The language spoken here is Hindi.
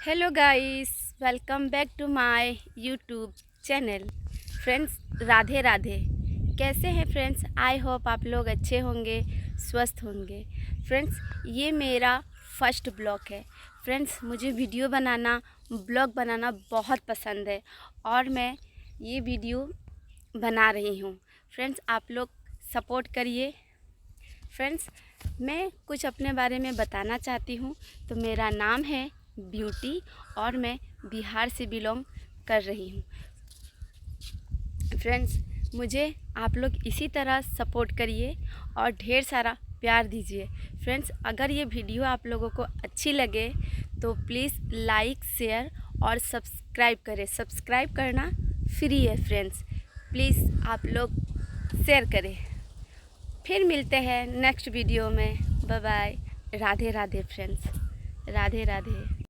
Hello guys, welcome back to my YouTube channel. Friends, Radhe Radhe. कैसे हैं फ्रेंड्स? आई होप आप लोग अच्छे होंगे, स्वस्थ होंगे। फ्रेंड्स, ये मेरा फर्स्ट ब्लॉग है। फ्रेंड्स, मुझे वीडियो बनाना, ब्लॉग बनाना बहुत पसंद है और मैं ये वीडियो बना रही हूँ। फ्रेंड्स, आप लोग सपोर्ट करिए। फ्रेंड्स, मैं कुछ अपने बारे में बताना चाहती हूँ। तो मेरा नाम है ब्यूटी और मैं बिहार से बिलोंग कर रही हूँ। फ्रेंड्स, मुझे आप लोग इसी तरह सपोर्ट करिए और ढेर सारा प्यार दीजिए। फ्रेंड्स, अगर ये वीडियो आप लोगों को अच्छी लगे तो प्लीज़ लाइक, शेयर और सब्सक्राइब करें। सब्सक्राइब करना फ्री है फ्रेंड्स। प्लीज़ आप लोग शेयर करें। फिर मिलते हैं नेक्स्ट वीडियो में। Bye bye. Radhe Radhe friends, Radhe Radhe.